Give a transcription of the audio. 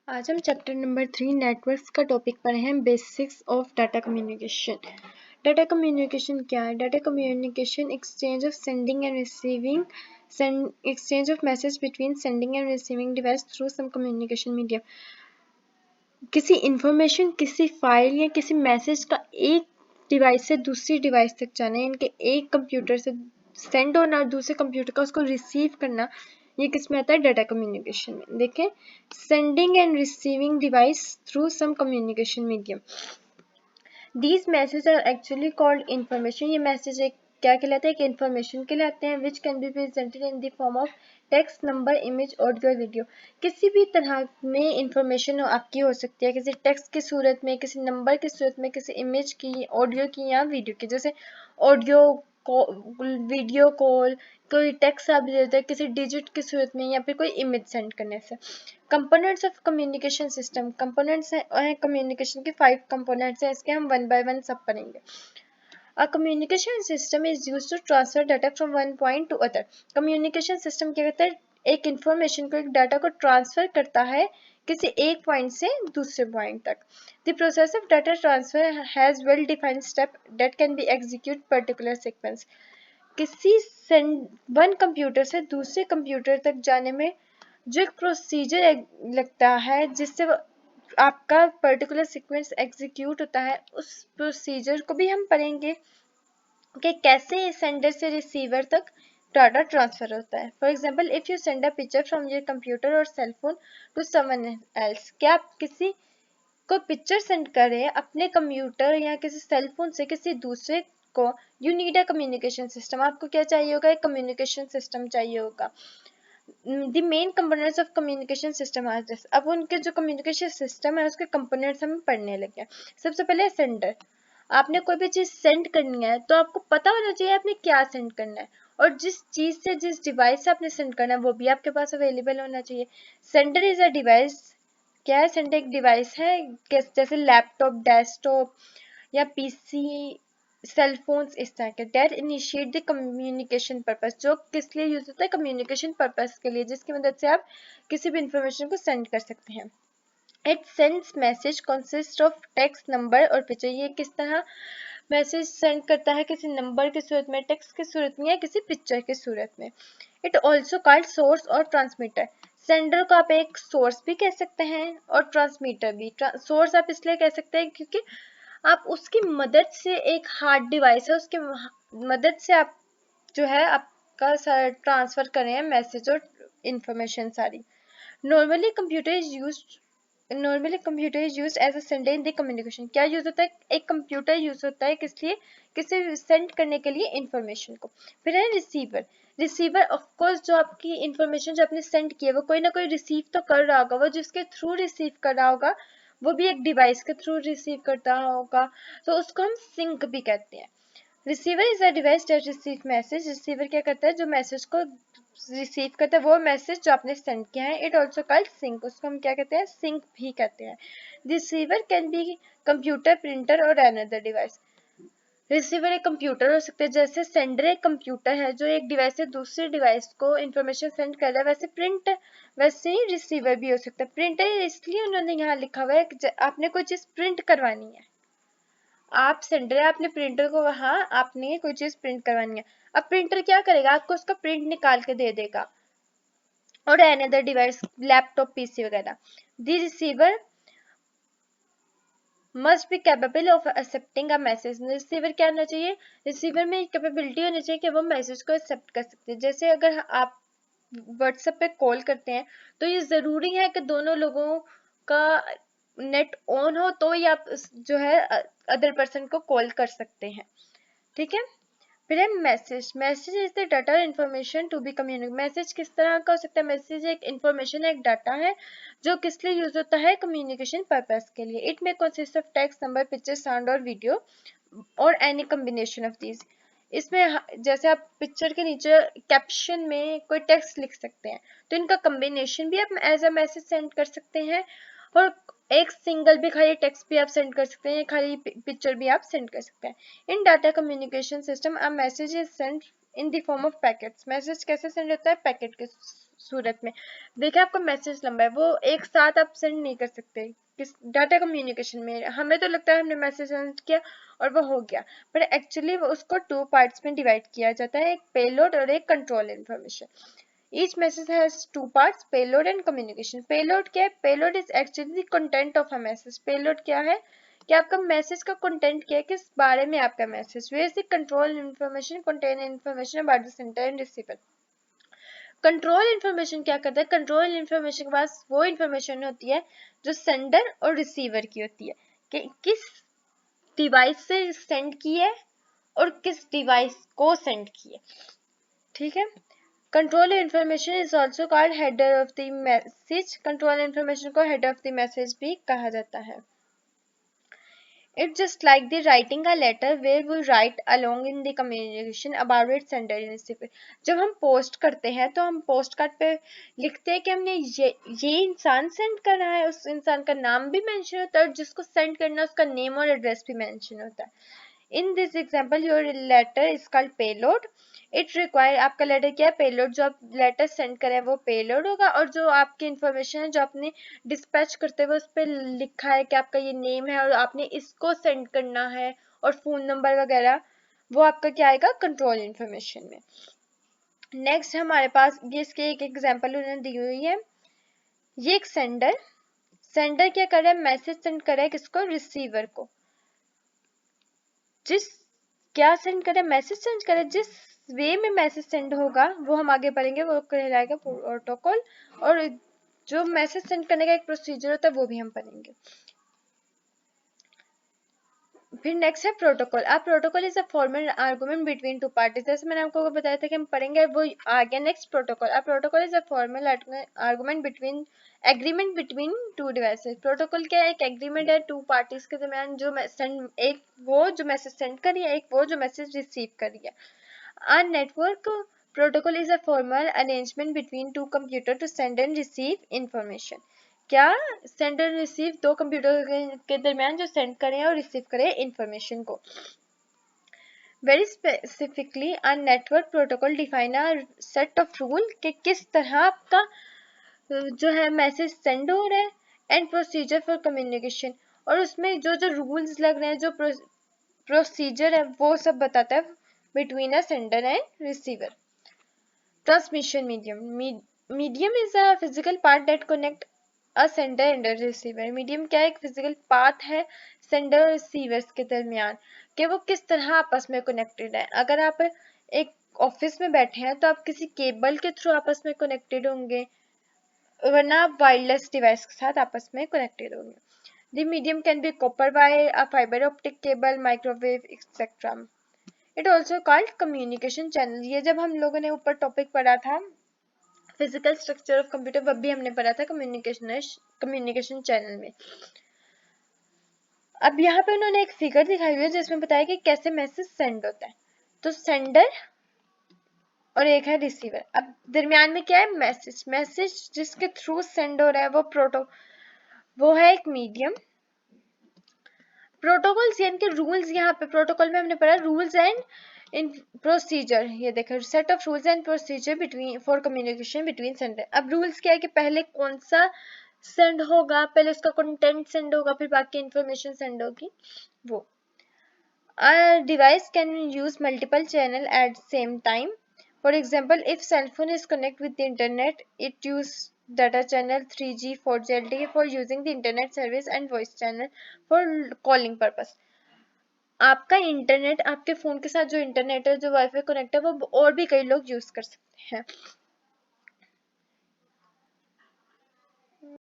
आज हम chapter number 3 networks का टॉपिक पढ़े हैं, basics of data communication. Data communication क्या है? Data communication exchange of sending and receiving exchange of message between sending and receiving device through some communication medium. किसी information, किसी file या किसी message का एक डिवाइस से दूसरी डिवाइस तक जाना, इनके एक कंप्यूटर से सेंड होना और दूसरे कंप्यूटर का उसको रिसीव करना, ये किस में आता है? डाटा कम्युनिकेशन में। देखें, sending and receiving device through some communication medium. These message are actually called information. ये मैसेज एक क्या कहलाते हैं? एक इंफॉर्मेशन कहलाते हैं, which can be presented in the form of text, number, image, audio, video. किसी भी तरह में इंफॉर्मेशन आपकी हो सकती है, किसी टेक्स्ट की सूरत में, किसी नंबर की सूरत में, किसी इमेज की, ऑडियो की या वीडियो की। जैसे ऑडियो, वीडियो कॉल, कोई टेक्स्ट आप देते हैं किसी डिजिट की सूरत में या फिर कोई इमेज सेंड करने से। Components of communication system. Components हैं कम्युनिकेशन के 5 कंपोनेंट्स हैं, इसके हम वन बाय वन सब पढ़ेंगे। A communication system is used to transfer data from one point to other. Communication system क्या कहता है? एक इंफॉर्मेशन को, एक डाटा को ट्रांसफर करता है किसी एक पॉइंट से दूसरे पॉइंट तक। The process of data transfer has well-defined step that can be execute particular sequence. किसी वन कंप्यूटर से दूसरे कंप्यूटर तक जाने में जो एक प्रोसीजर लगता है, जिससे आपका पर्टिकुलर सीक्वेंस एग्जीक्यूट होता है, उस प्रोसीजर को भी हम पढ़ेंगे कि कैसे सेंडर से रिसीवर तक डाटा ट्रांसफर होता है। For example, if you send a picture from your computer or cell phone to someone else. क्या आप किसी को पिक्चर सेंड कर रहे हैं अपने कंप्यूटर या किसी सेल फोन से किसी दूसरे को, you need a communication system. आपको क्या चाहिए होगा? एक कम्युनिकेशन सिस्टम चाहिए होगा। The main components of communication system are this. अब उनके जो कम्युनिकेशन सिस्टम है उसके कंपोनेंट्स हम पढ़ने लगे। सबसे पहले सेंडर। आपने कोई भी चीज सेंड करनी है तो आपको पता होना चाहिए आपने क्या सेंड करना है, और जिस चीज से, जिस डिवाइस से आपने सेंड करना है वो भी आपके पास अवेलेबल होना चाहिए। Sender is a device. क्या है? सेंडर एक डिवाइस है, जैसे लैपटॉप, डेस्कटॉप या पीसी, सेल फोन्स, इस तरह के। That initiate the communication purpose. जो किस लिए यूज होता है? कम्युनिकेशन पर्पस के लिए, जिसकी मदद से आप किसी भी इंफॉर्मेशन को सेंड कर सकते हैं। It sends message consist of text, number और पिक्चर। ये किस तरह मैसेज सेंड करता है? किसी नंबर की सूरत में, टेक्स्ट की सूरत में या किसी पिक्चर की सूरत में। इट ऑल्सो कॉल्ड सोर्स और ट्रांसमीटर। सेंडर को आप एक सोर्स भी कह सकते हैं और ट्रांसमीटर भी। सोर्स आप इसलिए कह सकते हैं क्योंकि आप उसकी मदद से, एक हार्ड डिवाइस है, उसकी मदद से आप जो है आपका ट्रांसफर कर रहे हैं मैसेज और इंफॉर्मेशन सारी। Normally computer is used as a sender in the communication. क्या यूज होता है? एक कंप्यूटर यूज होता है किस लिए? किसी सेंड करने के लिए इंफॉर्मेशन को। फिर है रिसीवर। रिसीवर ऑफ कोर्स जो आपकी इंफॉर्मेशन जो आपने सेंड की है वो कोई ना कोई रिसीव तो कर रहा होगा, वो जिसके थ्रू रिसीव कर रहा होगा वो भी एक डिवाइस के थ्रू रिसीव करता होगा, तो उसको हम सिंक भी कहते हैं। Receiver is a device that receive message. Receiver क्या करता है? जो मैसेज को रिसीव करता है वो मैसेज जो आपने सेंड किया है। It also called sink. उसको हम क्या कहते हैं? सिंक भी कहते हैं। Receiver can be computer, printer और अनदर डिवाइस। रिसीवर एक कंप्यूटर हो सकता है, जैसे सेंडर एक कंप्यूटर है जो एक डिवाइस से दूसरे डिवाइस को इंफॉर्मेशन सेंड कर रहा है, वैसे ही रिसीवर भी हो सकता है। प्रिंटर इसलिए उन्होंने यहाँ लिखा हुआ है कि आपने कोई चीज प्रिंट करवानी है, आप सेंडर है, आपने प्रिंटर को, हाँ आपने कोई चीज प्रिंट करवानी है। अब प्रिंटर क्या करेगा? आपको उसका प्रिंट निकाल के दे देगा, और अनदर डिवाइस, लैपटॉप, पीसी वगैरह। The receiver must be capable of accepting a message. Receiver क्या होना चाहिए? रिसीवर में कैपेबिलिटी होनी चाहिए कि वो मैसेज को एक्सेप्ट कर सकते हैं। जैसे अगर आप व्हाट्सएप पे कॉल करते हैं तो ये जरूरी है कि दोनों लोगों का नेट ऑन हो तो ही आप जो है अदर पर्सन को कॉल कर सकते हैं। ठीक है। फिर है message. Message is the data information to be communicate. Message किस तरह का हो सकता है? मैसेज एक इंफॉर्मेशन, एक डाटा है जो किस लिए यूज होता है? कम्युनिकेशन पर्पस के लिए। It may consist of text, number, picture, sound और वीडियो और एनी कम्बिनेशन ऑफ दीज। इसमें जैसे आप पिक्चर के नीचे कैप्शन में कोई टेक्स्ट लिख सकते हैं, तो इनका कम्बिनेशन भी आप एज अ मैसेज सेंड कर सकते हैं, और एक सिंगल भी खाली टेक्स्ट भी आप सेंड कर सकते हैं, खाली पिक्चर भी आप सेंड कर सकते हैं। In data communication system a message is send in the form of packets. Message कैसे सेंड होता है? पैकेट के सूरत में। देखिए आपका मैसेज लंबा है, वो एक साथ आप सेंड नहीं कर सकते। किस डाटा कम्युनिकेशन में हमें तो लगता है हमने मैसेज सेंड किया और वो हो गया, पर एक्चुअली उसको 2 पार्ट्स में डिवाइड किया जाता है, एक पेलोड और एक control information. Each message has two parts, payload and communication. Payload क्या है? Payload is actually the content of a message. Payload क्या है कि आपका मैसेज का कंटेंट क्या है, किस बारे में आपका message. Where is the control information contain information about the sender and receiver. Control information क्या करता है? कंट्रोल इन्फॉर्मेशन के पास वो इन्फॉर्मेशन होती है जो सेंडर और रिसीवर की होती है, कि किस डिवाइस से सेंड की है और किस डिवाइस को सेंड की है। ठीक है। Control information is also called header of the message. Control information को हेडर ऑफ द मैसेज भी कहा जाता है। It's just like the writing a letter where we write along in the communication about its sender and receiver. जब हम post करते हैं तो हम पोस्ट कार्ड पे लिखते हैं कि हमने ये इंसान सेंड कर रहा है, उस इंसान का नाम भी मेंशन होता है और जिसको सेंड करना है उसका नेम और एड्रेस भी मेंशन होता है। In this example, your letter is called payload. It require आपका लेटर क्या है? पेलोड। जो आप लेटर सेंड करें वो पेलोड होगा, और जो आपकी इंफॉर्मेशन है जो आपने डिस्पैच करते हुए उस पर लिखा है कि आपका ये नेम है और आपने इसको सेंड करना है और फोन नंबर वगैरह, वो आपका क्या आएगा? कंट्रोल इन्फॉर्मेशन में। नेक्स्ट हमारे पास ये इसके एक एग्जांपल उन्होंने दी हुई है। ये एक सेंडर क्या कर रहा है? मैसेज सेंड कर रहा है किसको? रिसीवर को। जिस क्या सेंड करे? मैसेज सेंड करे। जिस वे में मैसेज सेंड होगा वो हम आगे पढ़ेंगे, वो कहलाएगा प्रोटोकॉल, और जो मैसेज सेंड करने का एक प्रोसीजर होता है वो भी हम पढ़ेंगे। फिर नेक्स्ट है प्रोटोकॉल। अब protocol is a formal argument between two parties. जैसे मैंने आपको बताया था कि हम पढ़ेंगे, वो आ गया नेक्स्ट प्रोटोकॉल। अब protocol is a formal argument between agreement between two devices. Protocol क्या है? एक एग्रीमेंट है टू पार्टीज के दरमियान, जो सेंड, एक वो जो मैसेज सेंड कर रही है, एक वो जो मैसेज रिसीव कर रही है। A network protocol is a formal arrangement between two computers to send and receive information. क्या? सेंड एंड रिसीव, दो कंप्यूटर के दरमियान जो सेंड करें और रिसीव करें इंफॉर्मेशन को। Very specifically a network protocol define a set of rule कि किस तरह आपका जो है मैसेज सेंड हो रहा है, एंड प्रोसीजर फॉर कम्युनिकेशन, और उसमें जो जो रूल्स लग रहे हैं, जो प्रोसीजर है, वो सब बताता है between a sender and receiver. Transmission medium. Medium is a physical part that connect a sender and a receiver. Medium क्या है? एक physical path है sender और receivers के दरमियान, कि वो किस तरह आपस में connected है। अगर आप एक ऑफिस में बैठे हैं तो आप किसी केबल के थ्रू आपस में connected होंगे, वरना आप वायरलेस डिवाइस के साथ आपस में connected होंगे। The medium can be copper wire, a fiber optic cable, microwave, etc. It also called communication channel. ये जब हम लोगों ने ऊपर टॉपिक पढ़ा था फिजिकल स्ट्रक्चर ऑफ कंप्यूटर, वह भी हमने पढ़ा था कम्युनिकेशन चैनल में। अब यहाँ पे उन्होंने एक फिगर दिखाई हुई है जिसमें बताया कि कैसे मैसेज सेंड होता है। तो सेंडर और एक है रिसीवर। अब दरमियान में क्या है? मैसेज जिसके थ्रू सेंड हो रहा है वो है एक मीडियम। प्रोटोकॉल्स यानी कि रूल्स, यहाँ पे प्रोटोकॉल में हमने पढ़ा रूल्स एंड इन प्रोसीजर। ये देखो, set of rules and procedure between for communication between sender. अब रूल्स क्या है कि पहले कौन सा सेंड होगा, पहले उसका कंटेंट सेंड होगा, फिर बाकी इंफॉर्मेशन सेंड होगी। वो a device can use multiple channel at same time. For example, if cell phone is connected with the internet, it use data channel 3G 4G LTE for using the internet service and voice channel for calling purpose. आपका internet, आपके phone के साथ जो internet है, जो wifi connect है, वो और भी कई लोग यूज कर सकते हैं।